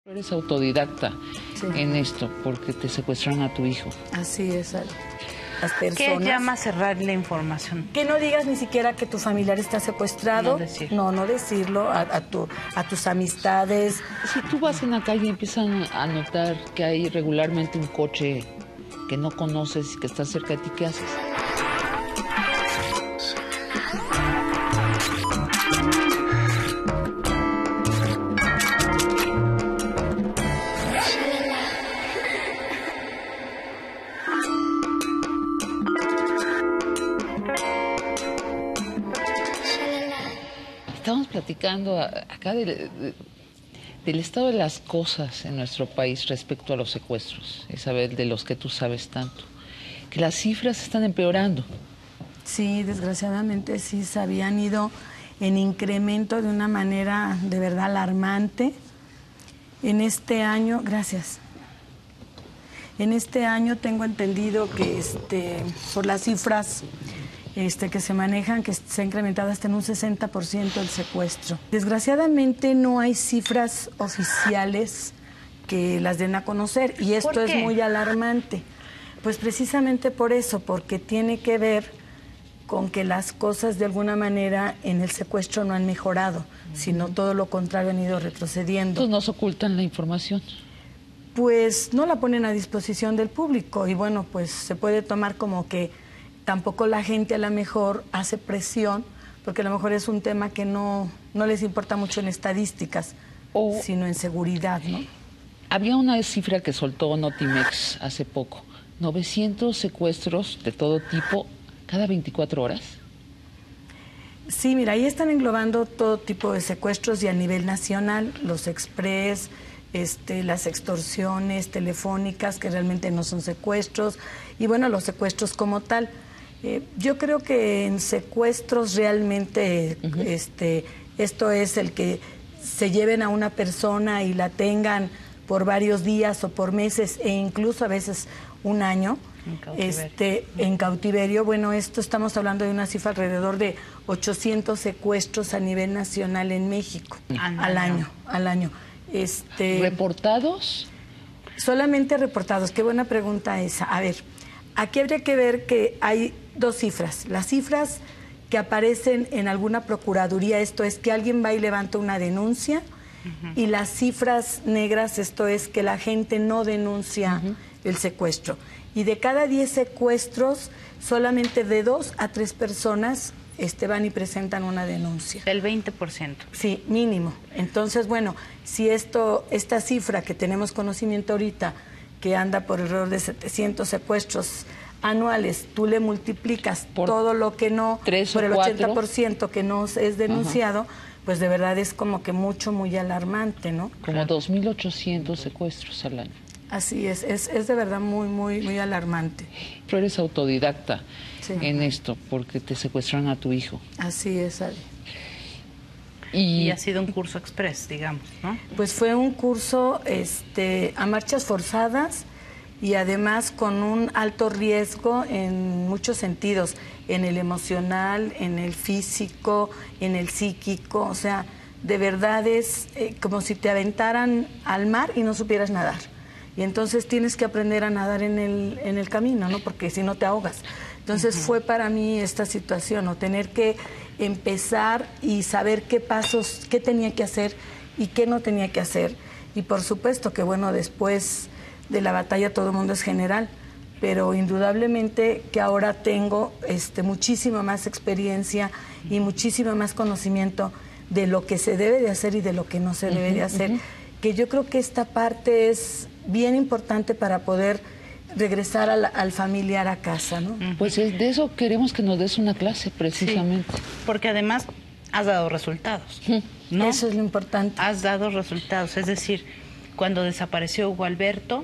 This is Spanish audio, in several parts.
Eres autodidacta en esto porque te secuestraron a tu hijo. Así es, Ale. Las personas. ¿Qué llama a cerrar la información? Que no digas ni siquiera que tu familiar está secuestrado. No decir. No decirlo a tus amistades. Si tú vas en la calle y empiezan a notar que hay regularmente un coche que no conoces y que está cerca de ti, ¿qué haces? Estamos platicando acá del estado de las cosas en nuestro país respecto a los secuestros, Isabel, de los que tú sabes tanto, que las cifras están empeorando. Sí, desgraciadamente sí se habían ido en incremento de una manera de verdad alarmante. En este año, gracias. En este año tengo entendido que por las cifras que se manejan, que se ha incrementado hasta en un 60% el secuestro. Desgraciadamente no hay cifras oficiales que las den a conocer y esto es muy alarmante. Pues precisamente por eso, porque tiene que ver con que las cosas de alguna manera en el secuestro no han mejorado, sino todo lo contrario, han ido retrocediendo. Entonces nos ocultan la información. Pues no la ponen a disposición del público y bueno, pues se puede tomar como que tampoco la gente a lo mejor hace presión, porque a lo mejor es un tema que no les importa mucho en estadísticas, sino en seguridad, ¿no? Había una cifra que soltó Notimex hace poco, 900 secuestros de todo tipo cada 24 horas. Sí, mira, ahí están englobando todo tipo de secuestros y a nivel nacional, los express, las extorsiones telefónicas, que realmente no son secuestros, y bueno, los secuestros como tal. Yo creo que en secuestros realmente esto es el que se lleven a una persona y la tengan por varios días o por meses e incluso a veces un año en cautiverio. Bueno, esto estamos hablando de una cifra alrededor de 800 secuestros a nivel nacional en México al año. ¿Reportados? Solamente reportados. Qué buena pregunta esa. A ver, aquí habría que ver que hay dos cifras. Las cifras que aparecen en alguna procuraduría, esto es que alguien va y levanta una denuncia, y las cifras negras, esto es que la gente no denuncia el secuestro. Y de cada 10 secuestros, solamente de 2 a 3 personas van y presentan una denuncia. El 20%. Sí, mínimo. Entonces, bueno, si esta cifra que tenemos conocimiento ahorita, que anda por alrededor de 700 secuestros anuales, tú le multiplicas por todo lo que no, por el 80% que no es denunciado, pues de verdad es como que muy alarmante, ¿no? Como 2.800 secuestros al año. Así es de verdad muy alarmante. Pero eres autodidacta en esto porque te secuestraron a tu hijo. Así es, Ale. Y ha sido un curso express, digamos, ¿no? Pues fue un curso a marchas forzadas y además con un alto riesgo en muchos sentidos, en el emocional, en el físico, en el psíquico. O sea, de verdad es como si te aventaran al mar y no supieras nadar. Y entonces tienes que aprender a nadar en el camino, ¿no? Porque si no te ahogas. Entonces fue para mí esta situación, ¿no? Tener que empezar y saber qué pasos, qué tenía que hacer y qué no tenía que hacer. Y por supuesto que, bueno, después de la batalla todo el mundo es general, pero indudablemente que ahora tengo muchísima más experiencia y muchísimo más conocimiento de lo que se debe de hacer y de lo que no se debe de hacer, que yo creo que esta parte es bien importante para poder regresar al familiar a casa, ¿no? Pues de eso queremos que nos des una clase, precisamente. Sí, porque además has dado resultados, ¿no? Eso es lo importante. Has dado resultados, es decir, cuando desapareció Hugo Alberto,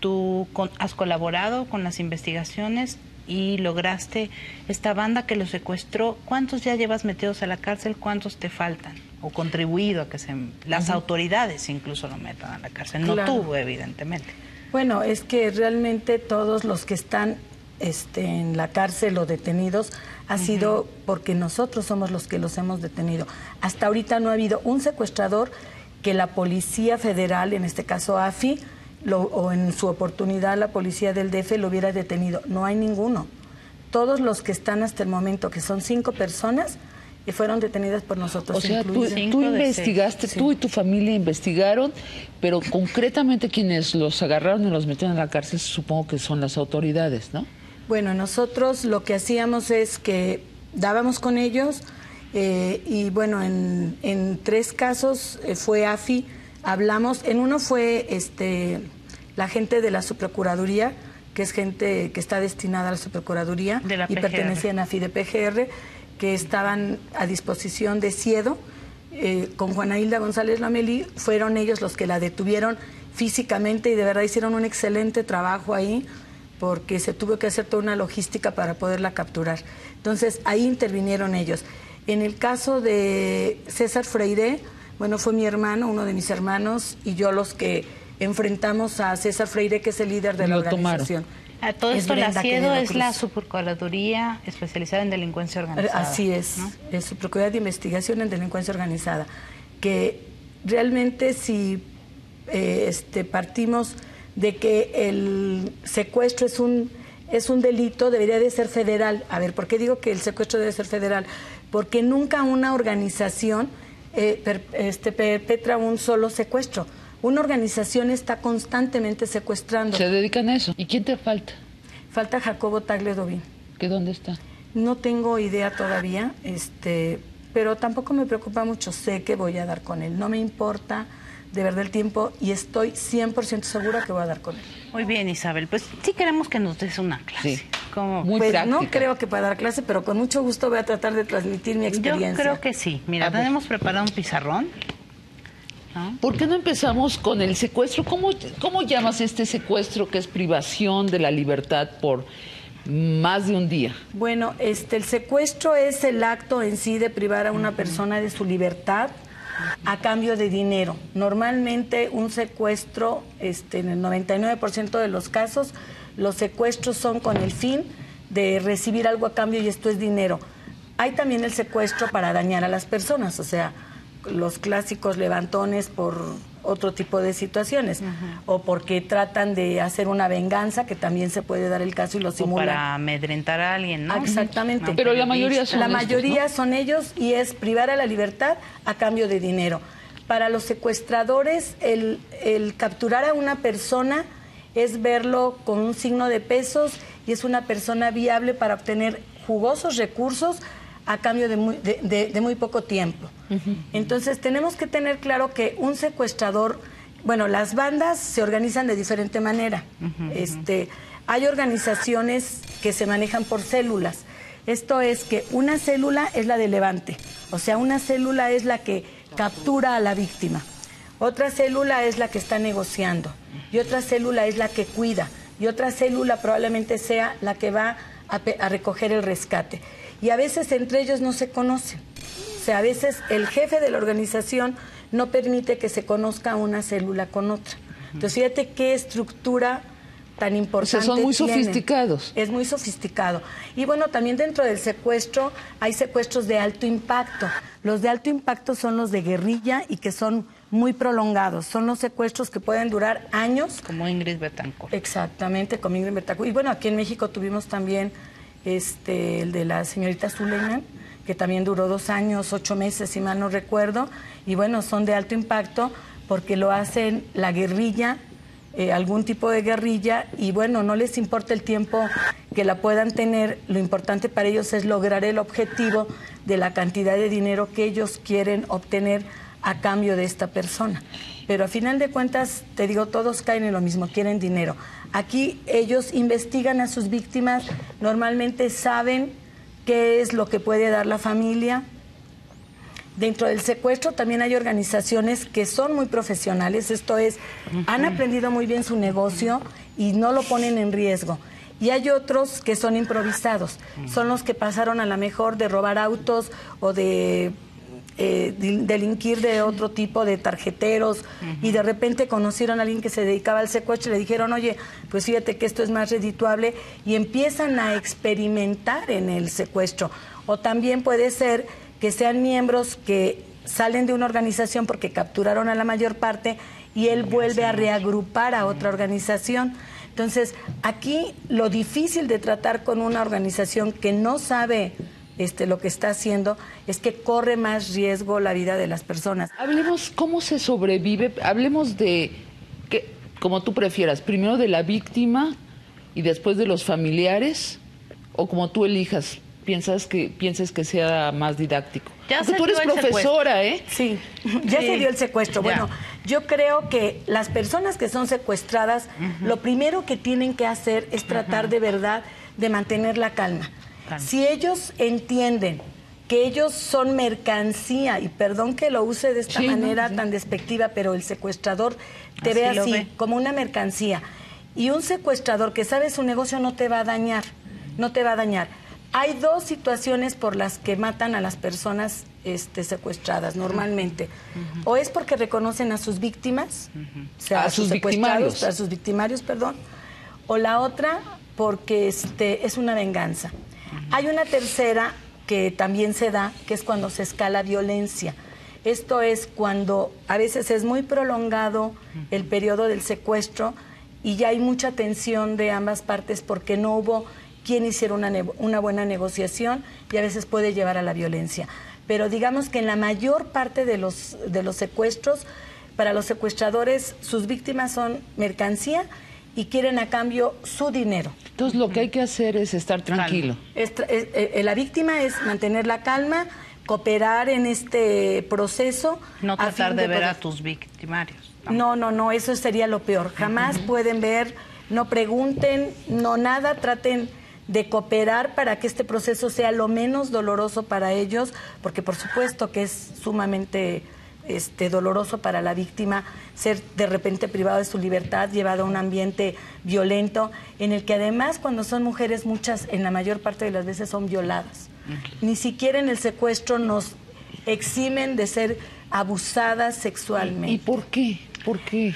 tú has colaborado con las investigaciones y lograste esta banda que lo secuestró. ¿Cuántos ya llevas metidos a la cárcel? ¿Cuántos te faltan? O contribuido a que las autoridades incluso lo metan a la cárcel. No tú, evidentemente. Bueno, es que realmente todos los que están en la cárcel o detenidos ha sido porque nosotros somos los que los hemos detenido. Hasta ahorita no ha habido un secuestrador que la Policía Federal, en este caso AFI, o en su oportunidad la Policía del DF lo hubiera detenido. No hay ninguno. Todos los que están hasta el momento, que son 5 personas, fueron detenidas por nosotros. O sea, tú de investigaste, sí. tú y tu familia investigaron, pero concretamente quienes los agarraron y los metieron a la cárcel, supongo que son las autoridades, ¿no? Bueno, nosotros lo que hacíamos es que dábamos con ellos y bueno, en 3 casos fue AFI, hablamos, en uno fue la gente de la Subprocuraduría, que es gente que está destinada a la Subprocuraduría y pertenecían a AFI de PGR, que estaban a disposición de Siedo, con Juana Hilda González Lomelí, fueron ellos los que la detuvieron físicamente y de verdad hicieron un excelente trabajo ahí, porque se tuvo que hacer toda una logística para poderla capturar. Entonces, ahí intervinieron ellos. En el caso de César Freire, bueno, fue mi hermano, uno de mis hermanos, y yo los que enfrentamos a César Freire, que es el líder de la organización. A todo esto, la Brenda Siedo Quevedo es Cruz. la Subprocuraduría especializada en delincuencia organizada. Así es, ¿no? Es Subprocuraduría de Investigación en Delincuencia Organizada, que realmente si partimos de que el secuestro es un delito, debería de ser federal. A ver, ¿por qué digo que el secuestro debe ser federal? Porque nunca una organización perpetra un solo secuestro. Una organización está constantemente secuestrando. Se dedican a eso. ¿Y quién te falta? Falta Jacobo Tagle Dovín. ¿Qué dónde está? No tengo idea todavía, pero tampoco me preocupa mucho. Sé que voy a dar con él. No me importa de verdad el tiempo y estoy 100% segura que voy a dar con él. Muy bien, Isabel. Pues sí queremos que nos des una clase. Sí. Como... Muy Pues práctica. no creo que para dar clase, pero con mucho gusto voy a tratar de transmitir mi experiencia. Yo creo que sí. Mira, A ver. tenemos preparado un pizarrón, ¿no? ¿Por qué no empezamos con el secuestro? ¿Cómo llamas este secuestro que es privación de la libertad por más de un día? Bueno, el secuestro es el acto en sí de privar a una persona de su libertad a cambio de dinero. Normalmente un secuestro, en el 99% de los casos, los secuestros son con el fin de recibir algo a cambio y esto es dinero. Hay también el secuestro para dañar a las personas, o sea, los clásicos levantones por otro tipo de situaciones, o porque tratan de hacer una venganza, que también se puede dar el caso y lo O simulan. para amedrentar a alguien, ¿no? Exactamente. Pero la mayoría son La estos, mayoría ¿no? son ellos y es privar a la libertad a cambio de dinero. Para los secuestradores, el capturar a una persona es verlo con un signo de pesos y es una persona viable para obtener jugosos recursos a cambio de muy poco tiempo. Entonces, tenemos que tener claro que un secuestrador, bueno, las bandas se organizan de diferente manera. Hay organizaciones que se manejan por células. Esto es que una célula es la de levante, o sea, una célula es la que captura a la víctima. Otra célula es la que está negociando y otra célula es la que cuida y otra célula probablemente sea la que va a recoger el rescate. Y a veces entre ellos no se conocen. O sea, a veces el jefe de la organización no permite que se conozca una célula con otra. Entonces, fíjate qué estructura tan importante. O sea, son muy tienen. sofisticados. Es muy sofisticado. Y bueno, también dentro del secuestro hay secuestros de alto impacto. Los de alto impacto son los de guerrilla y que son muy prolongados. Son los secuestros que pueden durar años. Como Ingrid Betancourt. Exactamente, como Ingrid Betancourt. Y bueno, aquí en México tuvimos también el de la señorita Suleiman, que también duró 2 años, 8 meses, si mal no recuerdo. Y bueno, son de alto impacto porque lo hacen la guerrilla, algún tipo de guerrilla, y bueno, no les importa el tiempo que la puedan tener, lo importante para ellos es lograr el objetivo de la cantidad de dinero que ellos quieren obtener a cambio de esta persona. Pero a final de cuentas, te digo, todos caen en lo mismo, quieren dinero. Aquí ellos investigan a sus víctimas, normalmente saben qué es lo que puede dar la familia. Dentro del secuestro también hay organizaciones que son muy profesionales, esto es, han aprendido muy bien su negocio y no lo ponen en riesgo. Y hay otros que son improvisados, son los que pasaron a lo mejor de robar autos o de delinquir de otro tipo de tarjeteros y de repente conocieron a alguien que se dedicaba al secuestro y le dijeron, oye, pues fíjate que esto es más redituable y empiezan a experimentar en el secuestro. O también puede ser que sean miembros que salen de una organización porque capturaron a la mayor parte y él vuelve a reagrupar a otra organización. Entonces, aquí lo difícil de tratar con una organización que no sabe lo que está haciendo es que corre más riesgo la vida de las personas. Hablemos cómo se sobrevive, hablemos de, que, como tú prefieras, primero de la víctima y después de los familiares, o como tú elijas, pienses que sea más didáctico. Porque tú eres profesora, ¿eh? Sí, ya se dio el secuestro. Ya. Bueno, yo creo que las personas que son secuestradas, lo primero que tienen que hacer es tratar de verdad de mantener la calma. Si ellos entienden que ellos son mercancía, y perdón que lo use de esta manera tan despectiva, pero el secuestrador te ve así, como una mercancía. Y un secuestrador que sabe su negocio no te va a dañar, no te va a dañar. Hay dos situaciones por las que matan a las personas secuestradas normalmente. O es porque reconocen a sus víctimas, o sea, a sus victimarios, perdón. O la otra porque es una venganza. Hay una tercera que también se da, que es cuando se escala violencia. Esto es cuando a veces es muy prolongado el periodo del secuestro y ya hay mucha tensión de ambas partes porque no hubo quien hiciera una buena negociación y a veces puede llevar a la violencia. Pero digamos que en la mayor parte de los secuestros, para los secuestradores, sus víctimas son mercancía y quieren a cambio su dinero. Entonces lo que hay que hacer es estar tranquilo. La víctima es mantener la calma, cooperar en este proceso. No tratar de ver a tus victimarios. No, eso sería lo peor. Jamás pueden ver, no pregunten, no nada, traten de cooperar para que este proceso sea lo menos doloroso para ellos, porque por supuesto que es sumamente doloroso para la víctima ser de repente privado de su libertad, llevado a un ambiente violento, en el que además cuando son mujeres muchas, en la mayor parte de las veces son violadas. Ni siquiera en el secuestro nos eximen de ser abusadas sexualmente. ¿Y por qué? ¿Por qué?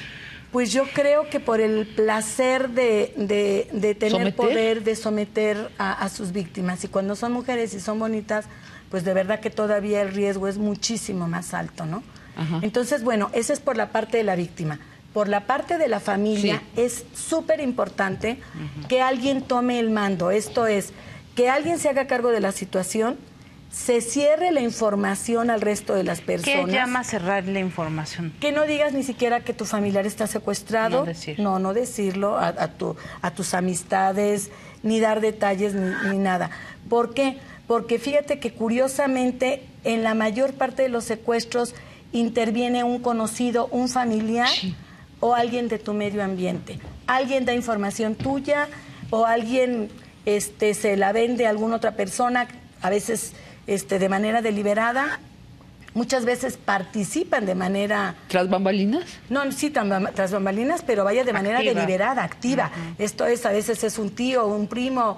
Pues yo creo que por el placer de tener poder, de someter a sus víctimas. Y cuando son mujeres y son bonitas, pues de verdad que todavía el riesgo es muchísimo más alto, ¿no? Ajá. Entonces, bueno, eso es por la parte de la víctima. Por la parte de la familia es súper importante que alguien tome el mando. Esto es, que alguien se haga cargo de la situación, se cierre la información al resto de las personas. ¿Qué llama cerrar la información? Que no digas ni siquiera que tu familiar está secuestrado. No decir. No decirlo a tus amistades, ni dar detalles, ni nada. ¿Por qué? Porque fíjate que curiosamente en la mayor parte de los secuestros interviene un conocido, un familiar o alguien de tu medio ambiente. Alguien da información tuya o alguien se la vende a alguna otra persona, a veces de manera deliberada. Muchas veces participan de manera... ¿Tras bambalinas? No, sí, tras bambalinas, pero vaya de manera deliberada, activa. Esto es, a veces es un tío, un primo,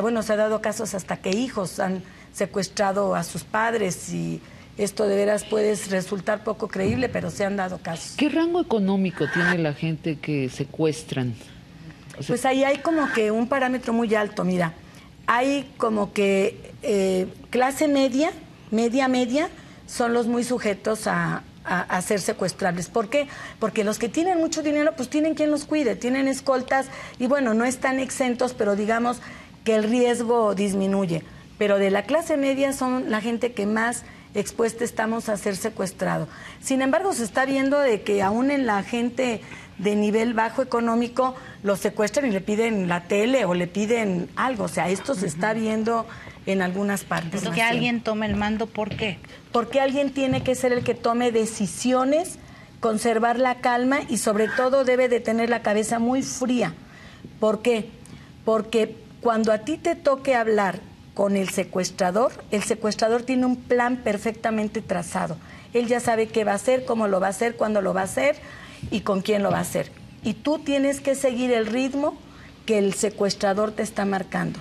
bueno, se ha dado casos hasta que hijos han secuestrado a sus padres y esto de veras puede resultar poco creíble, pero se han dado casos. ¿Qué rango económico tiene la gente que secuestran? O sea, pues ahí hay como que un parámetro muy alto, mira. Hay como que clase media, media, son los muy sujetos a ser secuestrables. ¿Por qué? Porque los que tienen mucho dinero, pues tienen quien los cuide, tienen escoltas y bueno, no están exentos, pero digamos que el riesgo disminuye. Pero de la clase media son la gente que más expuesta estamos a ser secuestrado. Sin embargo, se está viendo de que aún en la gente de nivel bajo económico los secuestran y le piden la tele o le piden algo. O sea, esto se está viendo en algunas partes. Entonces, que alguien tome el mando, ¿por qué? Porque alguien tiene que ser el que tome decisiones, conservar la calma y sobre todo debe de tener la cabeza muy fría. ¿Por qué? Porque cuando a ti te toque hablar con el secuestrador tiene un plan perfectamente trazado. Él ya sabe qué va a hacer, cómo lo va a hacer, cuándo lo va a hacer y con quién lo va a hacer. Y tú tienes que seguir el ritmo que el secuestrador te está marcando.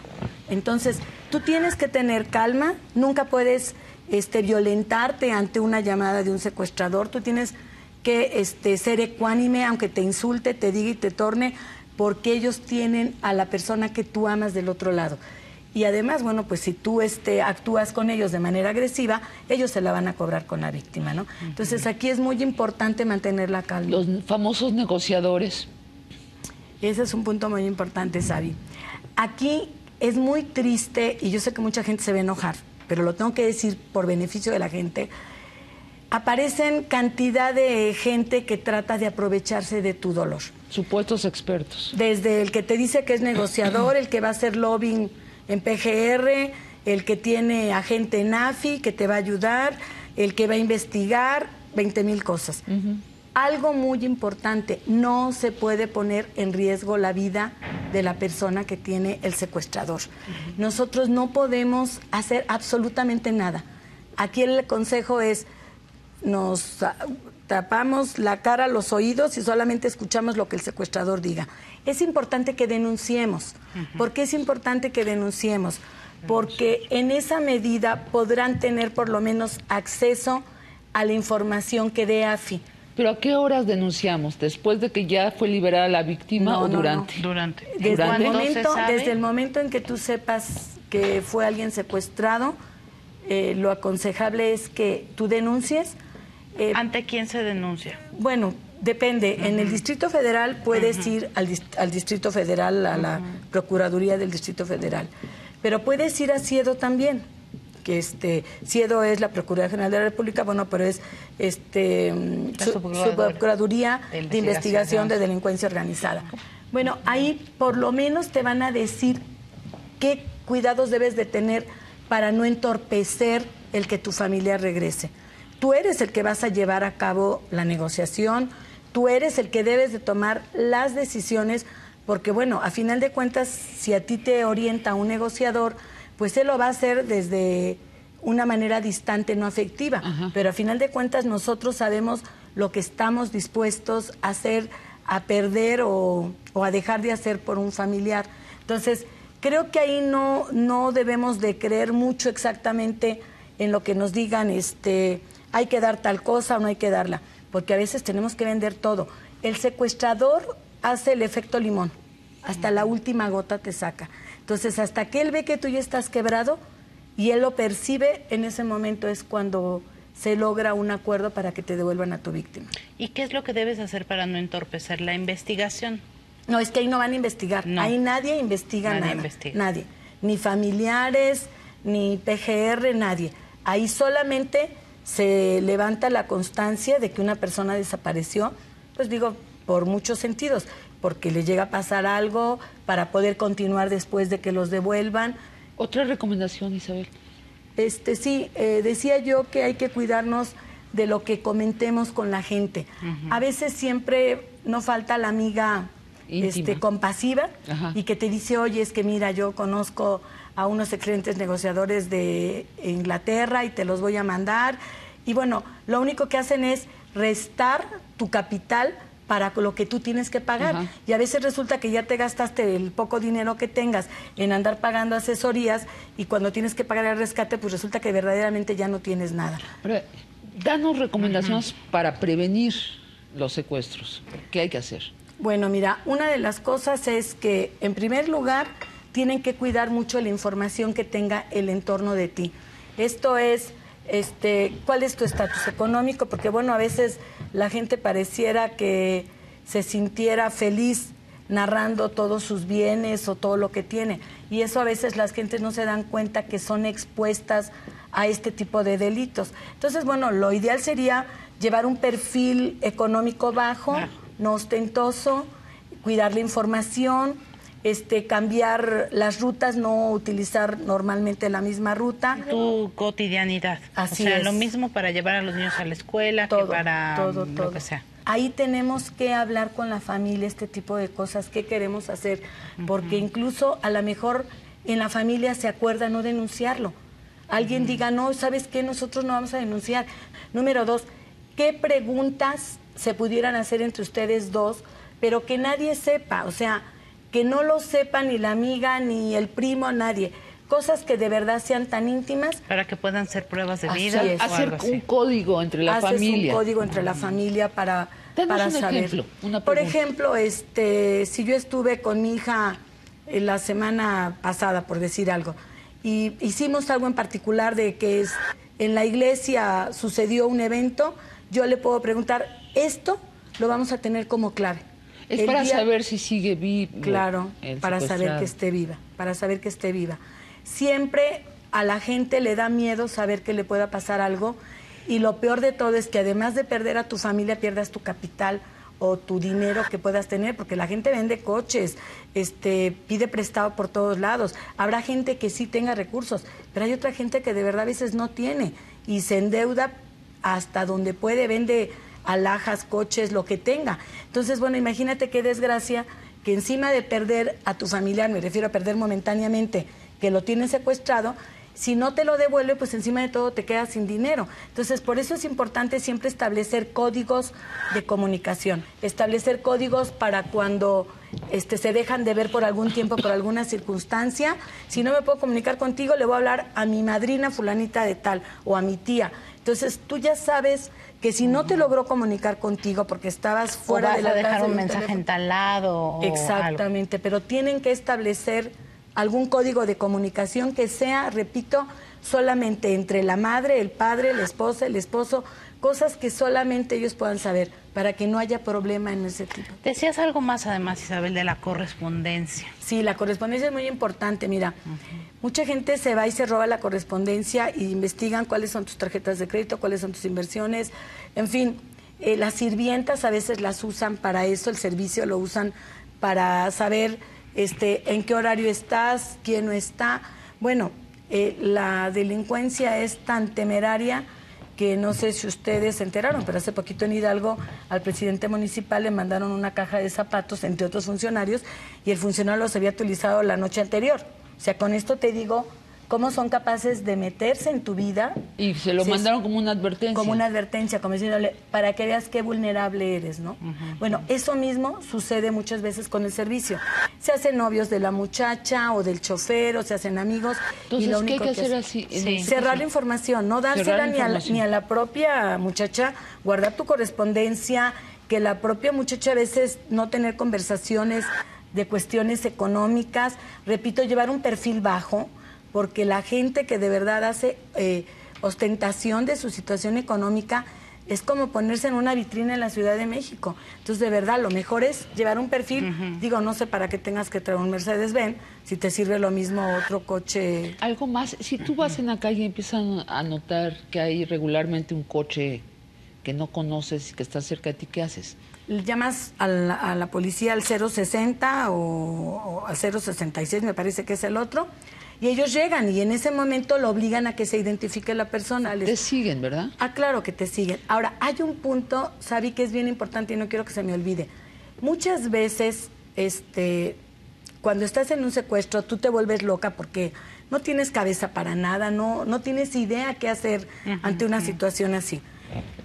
Entonces, tú tienes que tener calma, nunca puedes violentarte ante una llamada de un secuestrador, tú tienes que ser ecuánime, aunque te insulte, te diga y te torne, porque ellos tienen a la persona que tú amas del otro lado. y además, bueno, pues si tú actúas con ellos de manera agresiva, ellos se la van a cobrar con la víctima, ¿no? Entonces aquí es muy importante mantener la calma. Los famosos negociadores. Ese es un punto muy importante, Sabi. Aquí es muy triste, y yo sé que mucha gente se va a enojar, pero lo tengo que decir por beneficio de la gente. Aparecen cantidad de gente que trata de aprovecharse de tu dolor. Supuestos expertos. Desde el que te dice que es negociador, el que va a hacer lobbying en PGR, el que tiene agente en AFI, que te va a ayudar, el que va a investigar, 20,000 cosas. Algo muy importante, no se puede poner en riesgo la vida de la persona que tiene el secuestrador. Nosotros no podemos hacer absolutamente nada. Aquí el consejo es, nos tapamos la cara, los oídos y solamente escuchamos lo que el secuestrador diga. Es importante que denunciemos. ¿Por qué es importante que denunciemos? Porque en esa medida podrán tener por lo menos acceso a la información que dé AFI. ¿Pero a qué horas denunciamos? ¿Después de que ya fue liberada la víctima o durante? No. Durante. Desde el momento en que tú sepas que fue alguien secuestrado, lo aconsejable es que tú denuncies. ¿Ante quién se denuncia? Bueno, depende. En el Distrito Federal puedes ir al Distrito Federal, a la Procuraduría del Distrito Federal. Pero puedes ir a CIEDO también, que CIEDO es la Procuraduría General de la República, bueno, pero es Subprocuraduría de Investigación de Delincuencia Organizada. Bueno, ahí por lo menos te van a decir qué cuidados debes de tener para no entorpecer el que tu familia regrese. Tú eres el que vas a llevar a cabo la negociación, tú eres el que debes de tomar las decisiones, porque bueno, a final de cuentas, si a ti te orienta un negociador, pues él lo va a hacer desde una manera distante, no afectiva. Pero a final de cuentas nosotros sabemos lo que estamos dispuestos a hacer, a perder o a dejar de hacer por un familiar. Entonces, creo que ahí no debemos de creer mucho exactamente en lo que nos digan, hay que dar tal cosa o no hay que darla, porque a veces tenemos que vender todo. El secuestrador hace el efecto limón, hasta la última gota te saca. Entonces, hasta que él ve que tú ya estás quebrado y él lo percibe, en ese momento es cuando se logra un acuerdo para que te devuelvan a tu víctima. ¿Y qué es lo que debes hacer para no entorpecer la investigación? No, es que ahí no van a investigar. No. Ahí nadie investiga nada. Nadie. Ni familiares, ni PGR, nadie. Ahí solamente se levanta la constancia de que una persona desapareció, pues digo, por muchos sentidos, porque le llega a pasar algo para poder continuar después de que los devuelvan. Otra recomendación, Isabel. Sí, decía yo que hay que cuidarnos de lo que comentemos con la gente. A veces siempre no falta la amiga compasiva y que te dice, oye, es que mira, yo conozco a unos excelentes negociadores de Inglaterra y te los voy a mandar. Y bueno, lo único que hacen es restar tu capital para lo que tú tienes que pagar. Y a veces resulta que ya te gastaste el poco dinero que tengas en andar pagando asesorías y cuando tienes que pagar el rescate, pues resulta que verdaderamente ya no tienes nada. Pero, danos recomendaciones para prevenir los secuestros. ¿Qué hay que hacer? Bueno, mira, una de las cosas es que, en primer lugar, tienen que cuidar mucho la información que tenga el entorno de ti. Esto es, ¿cuál es tu estatus económico? Porque, bueno, a veces la gente pareciera que se sintiera feliz narrando todos sus bienes o todo lo que tiene. Y eso a veces las gentes no se dan cuenta que son expuestas a este tipo de delitos. Entonces, bueno, lo ideal sería llevar un perfil económico bajo, no ostentoso, cuidar la información, cambiar las rutas, no utilizar normalmente la misma ruta. Tu cotidianidad. Así o sea, es. Lo mismo para llevar a los niños a la escuela todo, que para todo. lo que sea. Ahí tenemos que hablar con la familia este tipo de cosas, qué queremos hacer, porque incluso a lo mejor en la familia se acuerda no denunciarlo. Alguien diga, no, ¿sabes qué? Nosotros no vamos a denunciar. Número 2, ¿qué preguntas se pudieran hacer entre ustedes dos, pero que nadie sepa? O sea, que no lo sepa ni la amiga, ni el primo, nadie. Cosas que de verdad sean tan íntimas. Para que puedan ser pruebas de vida. Hacer un código entre la familia. Un código entre la familia para saber. Ejemplo, una por ejemplo, si yo estuve con mi hija la semana pasada, por decir algo, y hicimos algo en particular de que en la iglesia sucedió un evento, yo le puedo preguntar, esto lo vamos a tener como clave. Es para saber si sigue vivo. Claro, para saber que esté viva, para saber que esté viva. Siempre a la gente le da miedo saber que le pueda pasar algo, y lo peor de todo es que además de perder a tu familia, pierdas tu capital o tu dinero que puedas tener, porque la gente vende coches, pide prestado por todos lados. Habrá gente que sí tenga recursos, pero hay otra gente que de verdad a veces no tiene y se endeuda hasta donde puede, vende alhajas, coches, lo que tenga. Entonces, bueno, imagínate qué desgracia que encima de perder a tu familiar, me refiero a perder momentáneamente, que lo tienen secuestrado, si no te lo devuelve, pues encima de todo te quedas sin dinero. Entonces, por eso es importante siempre establecer códigos de comunicación, establecer códigos para cuando se dejan de ver por algún tiempo, por alguna circunstancia. Si no me puedo comunicar contigo, le voy a hablar a mi madrina fulanita de tal o a mi tía. Entonces, tú ya sabes que si no te logró comunicar contigo porque estabas fuera de la casa, dejar un mensaje en tal lado. Exactamente, algo. Pero tienen que establecer algún código de comunicación que sea, repito, solamente entre la madre, el padre, la esposa, el esposo, cosas que solamente ellos puedan saber, para que no haya problema en ese tipo. Decías algo más además, Isabel, de la correspondencia. Sí, la correspondencia es muy importante. Mira, mucha gente se va y se roba la correspondencia y investigan cuáles son tus tarjetas de crédito, cuáles son tus inversiones, en fin. Las sirvientas a veces las usan para eso, el servicio lo usan para saber en qué horario estás, quién no está. Bueno, la delincuencia es tan temeraria que no sé si ustedes se enteraron, pero hace poquito en Hidalgo al presidente municipal le mandaron una caja de zapatos, entre otros funcionarios, y el funcionario los había utilizado la noche anterior. O sea, con esto te digo cómo son capaces de meterse en tu vida. Y se lo mandaron como una advertencia. Como una advertencia, como diciéndole, para que veas qué vulnerable eres, ¿no? Bueno, eso mismo sucede muchas veces con el servicio. Se hacen novios de la muchacha o del chofer, o se hacen amigos. Entonces, y lo ¿qué hay único que hacer así? Cerrar la información, no dársela ni a la propia muchacha, guardar tu correspondencia, que la propia muchacha a veces no tener conversaciones de cuestiones económicas. Repito, llevar un perfil bajo, porque la gente que de verdad hace ostentación de su situación económica es como ponerse en una vitrina en la Ciudad de México. Entonces, de verdad, lo mejor es llevar un perfil. Digo, no sé para qué tengas que traer un Mercedes-Benz, si te sirve lo mismo otro coche. Algo más, si tú vas en la calle y empiezas a notar que hay regularmente un coche que no conoces y que está cerca de ti, ¿qué haces? Llamas a la policía al 060 o al 066, me parece que es el otro. Y ellos llegan y en ese momento lo obligan a que se identifique la persona. Te siguen, ¿verdad? Ah, claro que te siguen. Ahora, hay un punto, Sabi, que es bien importante y no quiero que se me olvide. Muchas veces, cuando estás en un secuestro, tú te vuelves loca porque no tienes cabeza para nada, no tienes idea qué hacer ante una situación así.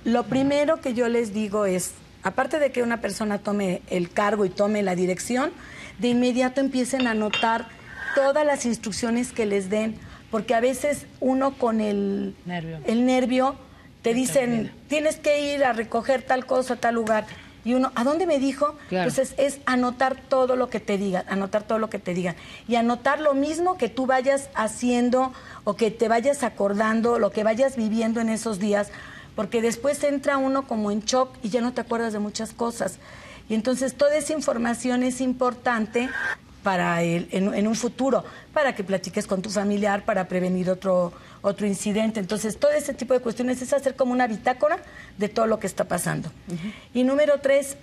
Lo primero que yo les digo es, aparte de que una persona tome el cargo y tome la dirección, de inmediato empiecen a anotar todas las instrucciones que les den, porque a veces uno con el nervio te dicen, tienes que ir a recoger tal cosa, tal lugar, y uno, ¿a dónde me dijo? Claro. Entonces es anotar todo lo que te digan, y anotar lo mismo que tú vayas haciendo o que te vayas acordando, lo que vayas viviendo en esos días, porque después entra uno como en shock y ya no te acuerdas de muchas cosas. Y entonces toda esa información es importante para en un futuro, para que platiques con tu familiar, para prevenir otro incidente. Entonces, todo ese tipo de cuestiones es hacer como una bitácora de todo lo que está pasando. Y número 3,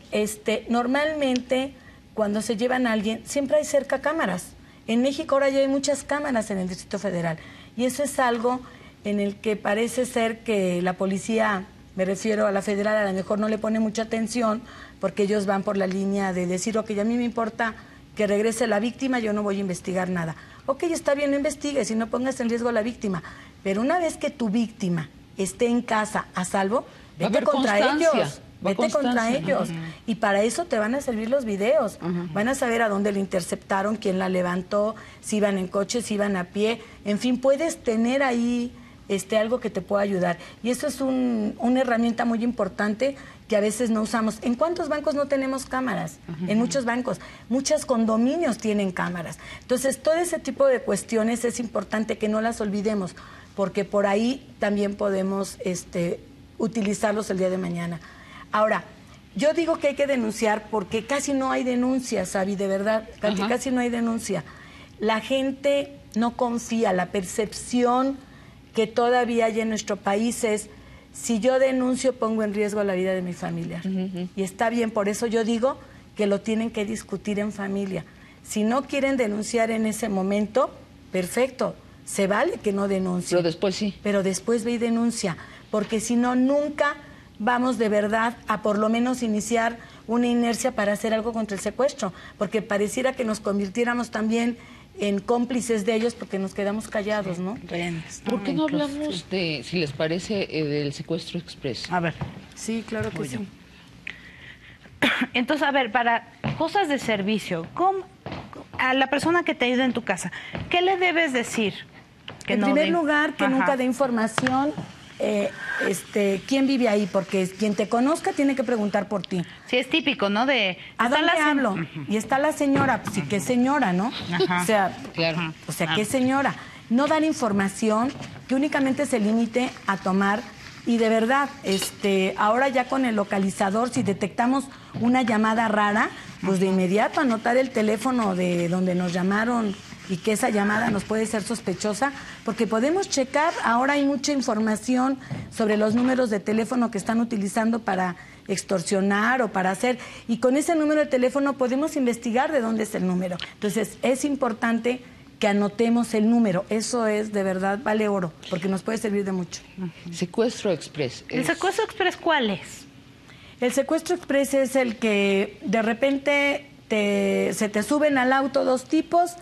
normalmente cuando se llevan a alguien, siempre hay cerca cámaras. En México ahora ya hay muchas cámaras en el Distrito Federal. Y eso es algo en el que parece ser que la policía, me refiero a la federal, a lo mejor no le pone mucha atención, porque ellos van por la línea de decir, ok, a mí me importa que regrese la víctima, yo no voy a investigar nada. Ok, está bien, no investigues y no pongas en riesgo a la víctima, pero una vez que tu víctima esté en casa a salvo, vete contra ellos. Vete contra ellos. Y para eso te van a servir los videos. Van a saber a dónde le interceptaron, quién la levantó, si iban en coche, si iban a pie. En fin, puedes tener ahí algo que te pueda ayudar. Y eso es una herramienta muy importante que a veces no usamos. ¿En cuántos bancos no tenemos cámaras? En muchos bancos. Muchos condominios tienen cámaras. Entonces, todo ese tipo de cuestiones es importante que no las olvidemos, porque por ahí también podemos utilizarlos el día de mañana. Ahora, yo digo que hay que denunciar porque casi no hay denuncias, Sabi, de verdad, casi no hay denuncia. La gente no confía, la percepción que todavía hay en nuestro país es: si yo denuncio, pongo en riesgo la vida de mi familia. Y está bien, por eso yo digo que lo tienen que discutir en familia. Si no quieren denunciar en ese momento, perfecto, se vale que no denuncie. Pero después sí. Pero después ve y denuncia, porque si no, nunca vamos de verdad a por lo menos iniciar una inercia para hacer algo contra el secuestro, porque pareciera que nos convirtiéramos también en cómplices de ellos porque nos quedamos callados, ¿no? ¿Por qué no hablamos de, si les parece, del secuestro express? A ver. Sí, claro que sí. Entonces, a ver, para cosas de servicio, a la persona que te ayuda en tu casa, ¿qué le debes decir? En primer lugar, que nunca dé información quién vive ahí, porque quien te conozca tiene que preguntar por ti. Sí, es típico, ¿no? ¿A dónde hablo? Y está la señora, pues sí, ¿qué señora, no? O sea, claro. ¿qué señora? No dar información que únicamente se limite a tomar. Y de verdad, ahora ya con el localizador, si detectamos una llamada rara, pues de inmediato anotar el teléfono de donde nos llamaron y que esa llamada nos puede ser sospechosa, porque podemos checar, ahora hay mucha información sobre los números de teléfono que están utilizando para extorsionar o para hacer, y con ese número de teléfono podemos investigar de dónde es el número. Entonces, es importante que anotemos el número, eso es, de verdad, vale oro, porque nos puede servir de mucho. Secuestro express. ¿El secuestro express cuál es? El secuestro express es el que de repente se te suben al auto dos tipos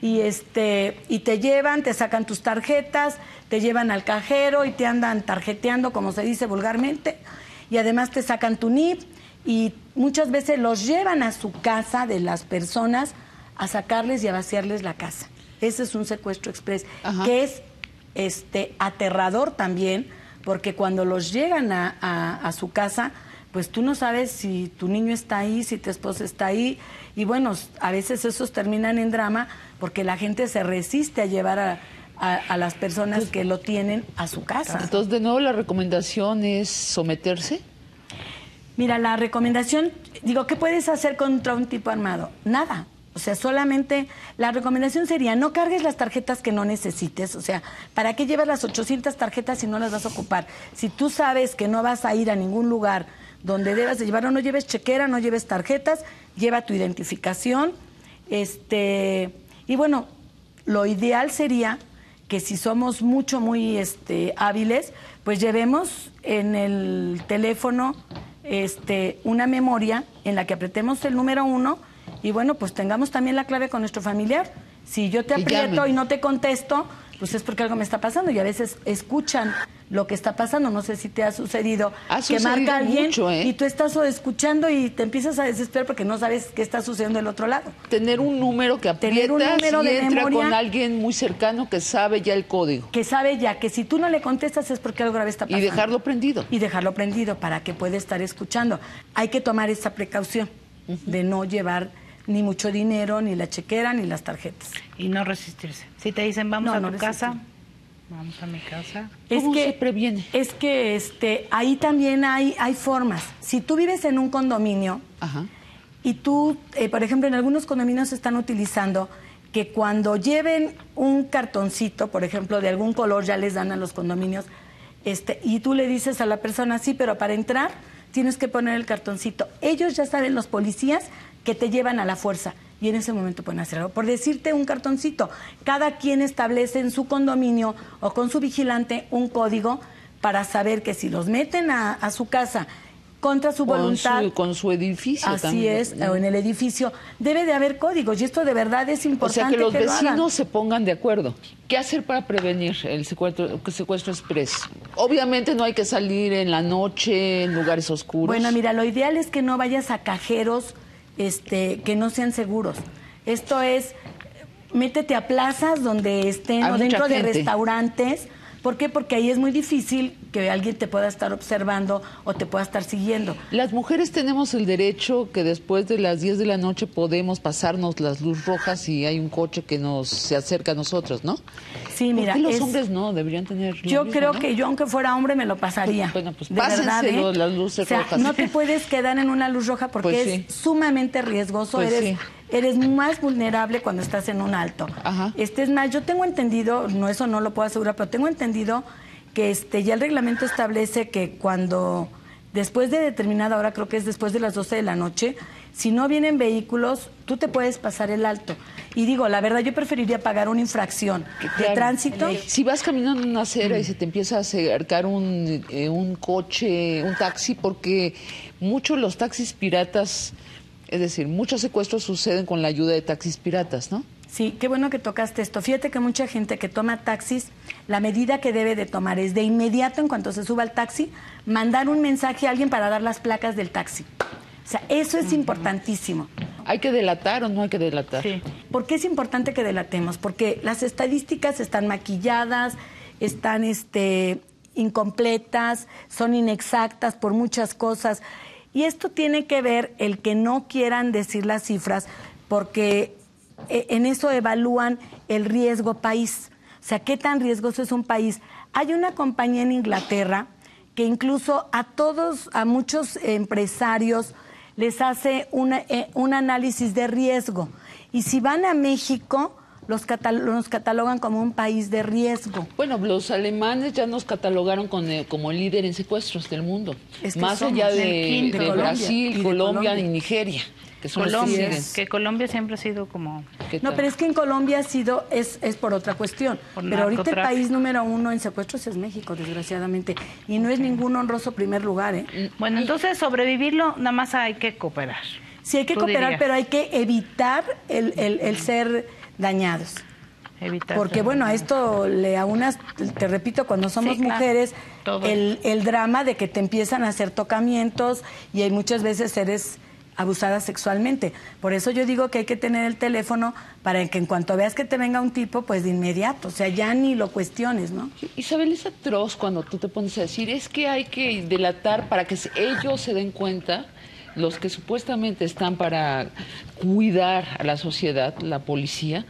y te llevan, te sacan tus tarjetas, te llevan al cajero y te andan tarjeteando, como se dice vulgarmente, y además te sacan tu NIP y muchas veces los llevan a su casa de las personas a sacarles y a vaciarles la casa. Ese es un secuestro express, que es aterrador también, porque cuando los llegan a su casa, pues tú no sabes si tu niño está ahí, si tu esposa está ahí, y bueno, a veces esos terminan en drama porque la gente se resiste a llevar a las personas que lo tienen a su casa. Entonces, de nuevo, la recomendación es someterse. Mira, la recomendación, ¿qué puedes hacer contra un tipo armado? Nada. O sea, solamente la recomendación sería no cargues las tarjetas que no necesites. O sea, ¿para qué llevas las 800 tarjetas si no las vas a ocupar? Si tú sabes que no vas a ir a ningún lugar donde debas de llevar, no lleves chequera, no lleves tarjetas, lleva tu identificación. Y bueno, lo ideal sería que si somos muy hábiles, pues llevemos en el teléfono una memoria en la que apretemos el número 1 y bueno, pues tengamos también la clave con nuestro familiar. Si yo te aprieto y no te contesto, pues es porque algo me está pasando, y a veces escuchan lo que está pasando. No sé si te ha sucedido que marca alguien mucho, y tú estás escuchando y te empiezas a desesperar porque no sabes qué está sucediendo del otro lado. Tener un número que aprietas y entra con alguien muy cercano que sabe ya el código. Que sabe ya que si tú no le contestas es porque algo grave está pasando. Y dejarlo prendido. Y dejarlo prendido para que pueda estar escuchando. Hay que tomar esa precaución de no llevar ni mucho dinero, ni la chequera, ni las tarjetas. Y no resistirse. Si te dicen, vamos a tu casa, vamos a mi casa. ¿Cómo se previene? Es que ahí también hay formas. Si tú vives en un condominio y tú, por ejemplo, en algunos condominios están utilizando que cuando lleven un cartoncito, por ejemplo, de algún color, ya les dan a los condominios, y tú le dices a la persona, sí, pero para entrar tienes que poner el cartoncito. Ellos ya saben, los policías, que te llevan a la fuerza y en ese momento pueden hacer algo. Por decirte un cartoncito, cada quien establece en su condominio o con su vigilante un código para saber que si los meten a su casa contra su voluntad, con su edificio así también, es, o en el edificio, debe de haber códigos, y esto de verdad es importante. O sea, que los vecinos se pongan de acuerdo. ¿Qué hacer para prevenir el secuestro express? Obviamente no hay que salir en la noche, en lugares oscuros. Bueno, mira, lo ideal es que no vayas a cajeros que no sean seguros. Esto es, métete a plazas donde estén o dentro de restaurantes. ¿Por qué? Porque ahí es muy difícil que alguien te pueda estar observando o te pueda estar siguiendo. Las mujeres tenemos el derecho que después de las 10 de la noche podemos pasarnos las luces rojas si hay un coche que se acerca a nosotros, ¿no? Sí, mira. ¿Por qué los hombres no? Deberían tener... Yo mismo, creo ¿no? que yo, aunque fuera hombre, me lo pasaría. Bueno, pues de verdad, pásenselo, las luces rojas. No te puedes quedar en una luz roja porque Pues es sumamente riesgoso. Pues Eres más vulnerable cuando estás en un alto. Ajá. Es más, yo tengo entendido, eso no lo puedo asegurar, pero tengo entendido que ya el reglamento establece que cuando, después de determinada hora, creo que es después de las 12 de la noche, si no vienen vehículos, tú te puedes pasar el alto. Y digo, la verdad, yo preferiría pagar una infracción de tránsito. Si vas caminando en una acera y se te empieza a acercar un coche, un taxi, porque muchos los taxis piratas, es decir, muchos secuestros suceden con la ayuda de taxis piratas, ¿no? Sí, qué bueno que tocaste esto. Fíjate que mucha gente que toma taxis, la medida que debe de tomar es de inmediato, en cuanto se suba al taxi, mandar un mensaje a alguien para dar las placas del taxi. O sea, eso es importantísimo. ¿Hay que delatar o no hay que delatar? Sí. ¿Por qué es importante que delatemos? Porque las estadísticas están maquilladas, están incompletas, son inexactas por muchas cosas. Y esto tiene que ver el que no quieran decir las cifras, porque en eso evalúan el riesgo país. O sea, ¿qué tan riesgoso es un país? Hay una compañía en Inglaterra que incluso a muchos empresarios les hace un análisis de riesgo. Y si van a México, los catalogan como un país de riesgo. Bueno, los alemanes ya nos catalogaron como líder en secuestros del mundo. Más somos allá de Colombia, Brasil, y de Colombia y Nigeria. Que son los que siguen. Que Colombia siempre ha sido como... No, pero es que en Colombia es por otra cuestión. Pero ahorita el país número 1 en secuestros es México, desgraciadamente. Y no es ningún honroso primer lugar, ¿eh? Bueno, entonces sobrevivirlo nada más hay que cooperar. Sí, hay que cooperar, pero hay que evitar el ser dañados. Porque bueno, a esto le aunas, te repito, cuando somos mujeres, el drama de que te empiezan a hacer tocamientos y hay muchas veces eres abusada sexualmente. Por eso yo digo que hay que tener el teléfono para que en cuanto veas que te venga un tipo, pues de inmediato, o sea, ya ni lo cuestiones, ¿no? Isabel, es atroz cuando tú te pones a decir, es que hay que delatar para que ellos se den cuenta, los que supuestamente están para cuidar a la sociedad, la policía,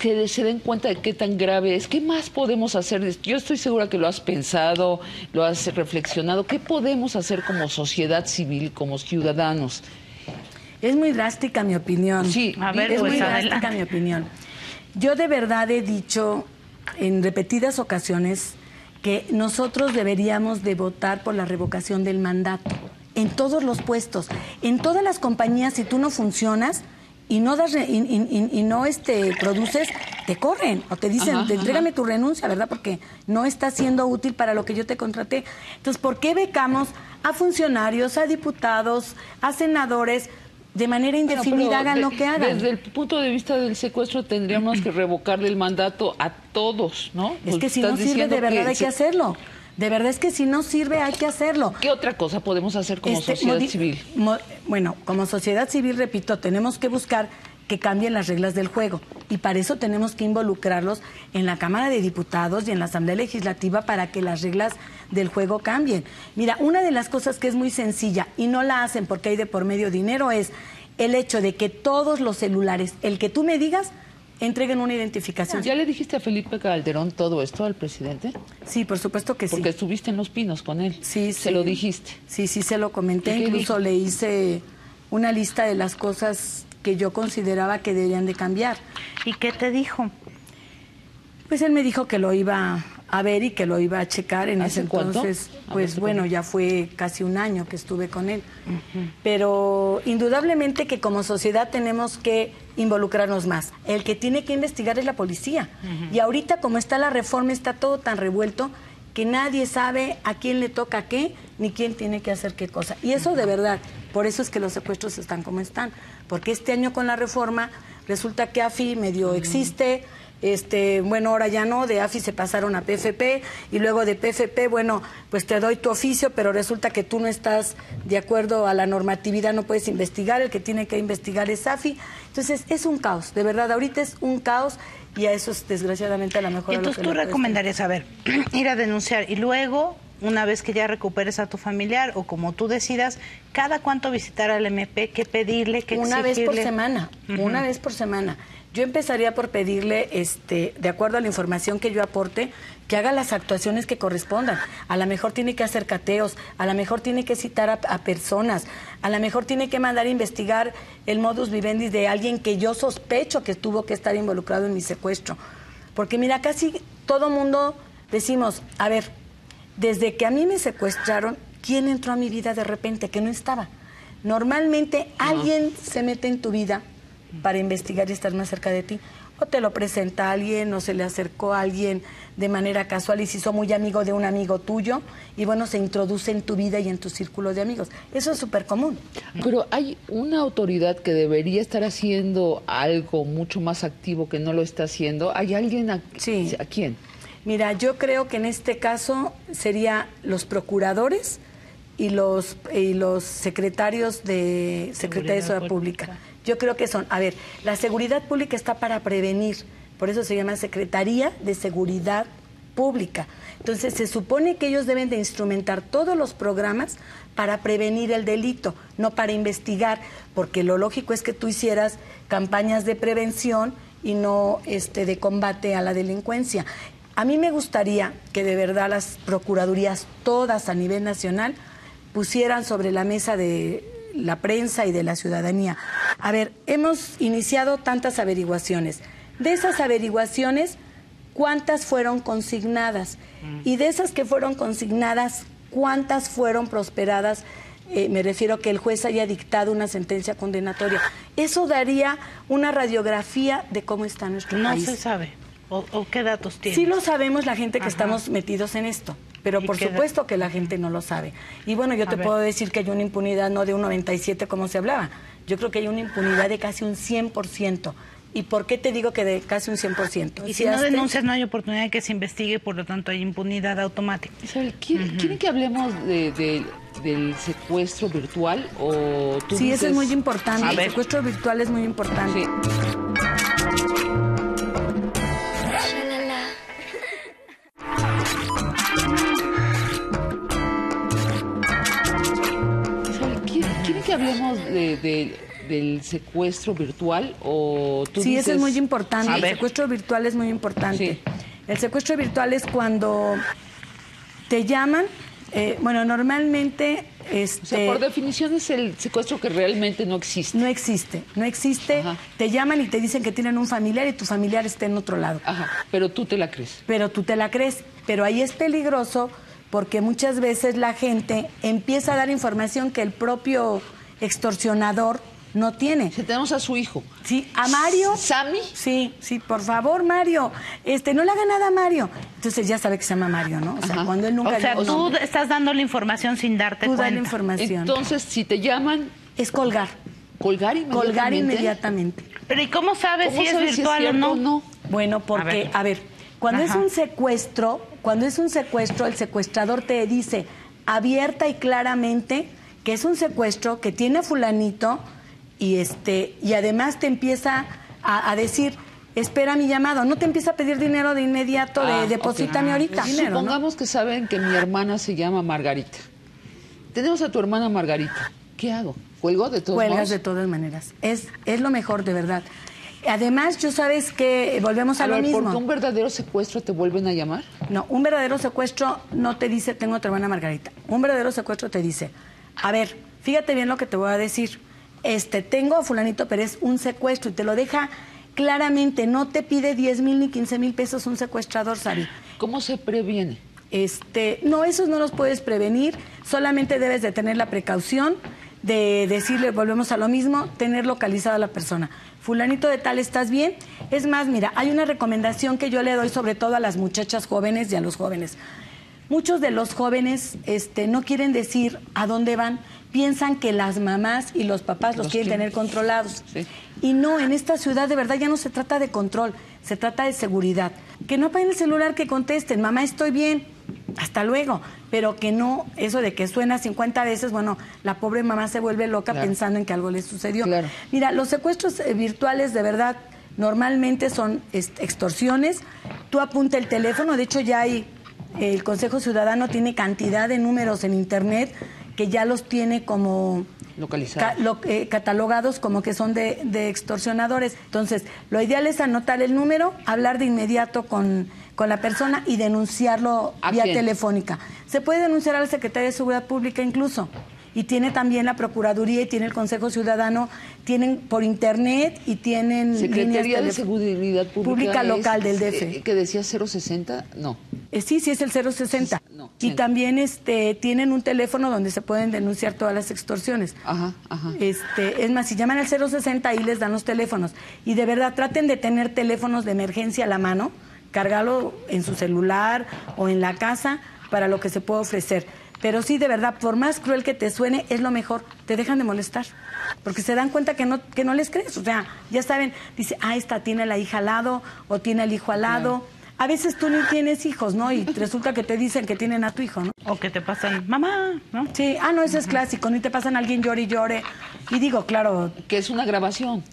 que se den cuenta de qué tan grave es. ¿Qué más podemos hacer? Yo estoy segura que lo has pensado, lo has reflexionado. ¿Qué podemos hacer como sociedad civil, como ciudadanos? Es muy drástica mi opinión. Sí, a ver, es pues muy adelante. drástica mi opinión. Yo de verdad he dicho en repetidas ocasiones que nosotros deberíamos de votar por la revocación del mandato en todos los puestos, en todas las compañías. Si tú no funcionas y no das produces, te corren o te dicen, entrégame tu renuncia, ¿verdad? Porque no está siendo útil para lo que yo te contraté. Entonces, ¿por qué becamos a funcionarios, a diputados, a senadores de manera indefinida? Hagan lo que hagan. Desde el punto de vista del secuestro tendríamos que revocarle el mandato a todos, ¿no? Es que si no sirve, de verdad hay que hacerlo. De verdad es que si no sirve, hay que hacerlo. ¿Qué otra cosa podemos hacer como sociedad civil? Bueno, como sociedad civil, repito, tenemos que buscar que cambien las reglas del juego. Y para eso tenemos que involucrarlos en la Cámara de Diputados y en la Asamblea Legislativa para que las reglas del juego cambien. Mira, una de las cosas que es muy sencilla y no la hacen porque hay de por medio dinero es el hecho de que todos los celulares, el que tú me digas, entreguen una identificación. ¿Ya le dijiste a Felipe Calderón todo esto al presidente? Sí, por supuesto que sí. Porque estuviste en Los Pinos con él. Sí, se lo dijiste. Sí, se lo comenté. Incluso le hice una lista de las cosas que yo consideraba que deberían de cambiar. ¿Y qué te dijo? Pues él me dijo que lo iba a ver y que lo iba a checar en ese entonces. Pues bueno, ya fue casi un año que estuve con él. Pero indudablemente que como sociedad tenemos que involucrarnos más. El que tiene que investigar es la policía. Y ahorita como está la reforma, está todo tan revuelto que nadie sabe a quién le toca qué, ni quién tiene que hacer qué cosa. Y eso de verdad, por eso es que los secuestros están como están. Porque este año con la reforma resulta que AFI medio existe. Bueno, ahora ya no, de AFI se pasaron a PFP y luego de PFP, bueno, pues te doy tu oficio, pero resulta que tú no estás de acuerdo a la normatividad, no puedes investigar, el que tiene que investigar es AFI. Entonces, es un caos, de verdad, ahorita es un caos y a eso es desgraciadamente a lo mejor. Entonces tú recomendarías, a ver, ir a denunciar y luego una vez que ya recuperes a tu familiar o como tú decidas, cada cuánto visitar al MP, qué pedirle, qué exigirle. Una vez por semana, una vez por semana. Yo empezaría por pedirle, de acuerdo a la información que yo aporte, que haga las actuaciones que correspondan. A lo mejor tiene que hacer cateos, a lo mejor tiene que citar a personas, a lo mejor tiene que mandar a investigar el modus vivendi de alguien que yo sospecho que tuvo que estar involucrado en mi secuestro. Porque mira, casi todo mundo decimos, a ver, desde que a mí me secuestraron, ¿quién entró a mi vida de repente que no estaba? Normalmente alguien se mete en tu vida para investigar y estar más cerca de ti. O te lo presenta alguien, o se le acercó a alguien de manera casual y se hizo muy amigo de un amigo tuyo, y bueno, se introduce en tu vida y en tu círculo de amigos. Eso es súper común. Pero hay una autoridad que debería estar haciendo algo mucho más activo que no lo está haciendo. ¿Hay alguien a quién? Mira, yo creo que en este caso sería los procuradores y los secretarios de Seguridad Pública. Yo creo que son, a ver, la seguridad pública está para prevenir, por eso se llama Secretaría de Seguridad Pública. Entonces, se supone que ellos deben de instrumentar todos los programas para prevenir el delito, no para investigar, porque lo lógico es que tú hicieras campañas de prevención y no de combate a la delincuencia. A mí me gustaría que de verdad las procuradurías, todas a nivel nacional, pusieran sobre la mesa de la prensa y de la ciudadanía. A ver, hemos iniciado tantas averiguaciones. De esas averiguaciones, ¿cuántas fueron consignadas? Y de esas que fueron consignadas, ¿cuántas fueron prosperadas? Me refiero a que el juez haya dictado una sentencia condenatoria. Eso daría una radiografía de cómo está nuestro país. No se sabe. ¿O qué datos tiene? Sí lo sabemos la gente que estamos metidos en esto, pero por supuesto que la gente no lo sabe. Y bueno, yo te puedo decir que hay una impunidad no de un 97% como se hablaba. Yo creo que hay una impunidad de casi un 100%. ¿Y por qué te digo que de casi un 100%? Y si no denuncias no hay oportunidad de que se investigue, por lo tanto hay impunidad automática. Isabel, ¿quieren que hablemos del secuestro virtual? O tú sí, dices... eso es muy importante. El secuestro virtual es muy importante. Sí. ¿Quieren que hablemos del secuestro virtual? O tú sí, dices... eso es muy importante. El secuestro virtual es muy importante. Sí. El secuestro virtual es cuando te llaman, bueno, normalmente... O sea, por definición es el secuestro que realmente no existe. No existe, no existe. Ajá. Te llaman y te dicen que tienen un familiar y tu familiar está en otro lado. Ajá, pero tú te la crees. Pero tú te la crees. Pero ahí es peligroso porque muchas veces la gente empieza a dar información que el propio extorsionador no tiene. Si tenemos a su hijo. Sí, a Mario. ¿Sammy? Sí, por favor, Mario. No le haga nada a Mario. Entonces ya sabe que se llama Mario, ¿no? O sea, cuando él nunca... O sea, tú estás dando la información sin darte cuenta. Tú das la información. Entonces, si te llaman... Es colgar. ¿Colgar inmediatamente? Colgar inmediatamente. Pero ¿y cómo sabes si es virtual o no? Bueno, porque, a ver, cuando es un secuestro, el secuestrador te dice abierta y claramente que es un secuestro, que tiene a fulanito y además te empieza a decir, espera mi llamado, no te empieza a pedir dinero de inmediato, deposítame ahorita. Dinero, supongamos que saben que mi hermana se llama Margarita. Tenemos a tu hermana Margarita. ¿Qué hago? ¿Cuelgo de todos modos? Cuelgas de todas maneras. Es lo mejor, de verdad. Además, yo sabes que volvemos a lo mismo. ¿Por qué un verdadero secuestro te vuelven a llamar? No, un verdadero secuestro no te dice, tengo a tu hermana Margarita. Un verdadero secuestro te dice, a ver, fíjate bien lo que te voy a decir. Tengo a fulanito, pero es un secuestro y te lo deja claramente. No te pide 10,000 ni 15,000 pesos un secuestrador, Sari. ¿Cómo se previene? No, esos no los puedes prevenir. Solamente debes de tener la precaución de decirle, volvemos a lo mismo, tener localizada a la persona. Fulanito de tal, ¿estás bien? Es más, mira, hay una recomendación que yo le doy sobre todo a las muchachas jóvenes y a los jóvenes. Muchos de los jóvenes no quieren decir a dónde van, piensan que las mamás y los papás los quieren tener controlados. Sí. Y no, en esta ciudad de verdad ya no se trata de control, se trata de seguridad. Que no apaguen el celular, que contesten, mamá, estoy bien, hasta luego. Pero que no, eso de que suena 50 veces, bueno, la pobre mamá se vuelve loca pensando en que algo le sucedió. Claro. Mira, los secuestros virtuales de verdad normalmente son extorsiones. Tú apunta el teléfono, de hecho ya hay El Consejo Ciudadano tiene cantidad de números en Internet que ya los tiene como catalogados como que son de extorsionadores. Entonces, lo ideal es anotar el número, hablar de inmediato con la persona y denunciarlo vía telefónica. Se puede denunciar al Secretario de Seguridad Pública incluso. Y tiene también la Procuraduría y tiene el Consejo Ciudadano, tienen por Internet y tienen... Secretaría de Seguridad Pública local del DF. ¿Que decía 060? No. Sí, es el 060. No, y también tienen un teléfono donde se pueden denunciar todas las extorsiones. Ajá. Es más, si llaman al 060, ahí les dan los teléfonos. Y de verdad, traten de tener teléfonos de emergencia a la mano, cargarlo en su celular o en la casa para lo que se puede ofrecer. Pero sí, de verdad, por más cruel que te suene, es lo mejor. Te dejan de molestar. Porque se dan cuenta que no les crees. O sea, ya saben, dice, esta tiene la hija al lado o tiene el hijo al lado. Claro. A veces tú ni tienes hijos, ¿no? Y resulta que te dicen que tienen a tu hijo, ¿no? O que te pasan, mamá, ¿no? Sí, no, eso es clásico. Ni te pasan a alguien llore y llore. Y digo, claro... Que es una grabación.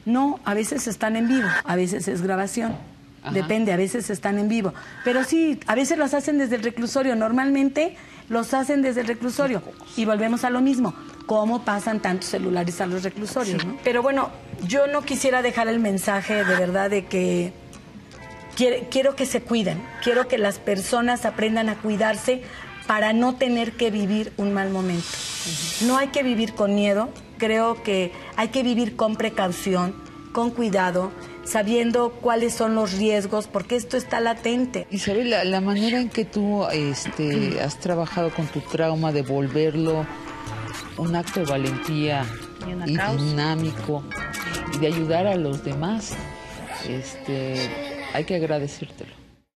No, a veces están en vivo, a veces es grabación. Ajá. Depende, a veces están en vivo. Pero sí, a veces los hacen desde el reclusorio. Normalmente los hacen desde el reclusorio. Y volvemos a lo mismo. ¿Cómo pasan tantos celulares a los reclusorios? Sí. ¿No? Pero bueno, yo no quisiera dejar el mensaje de verdad de que quiero que se cuiden. Quiero que las personas aprendan a cuidarse para no tener que vivir un mal momento. No hay que vivir con miedo. Creo que hay que vivir con precaución, con cuidado, sabiendo cuáles son los riesgos, porque esto está latente. Isabel, la manera en que tú has trabajado con tu trauma de volverlo un acto de valentía y dinámico y de ayudar a los demás, hay que agradecértelo.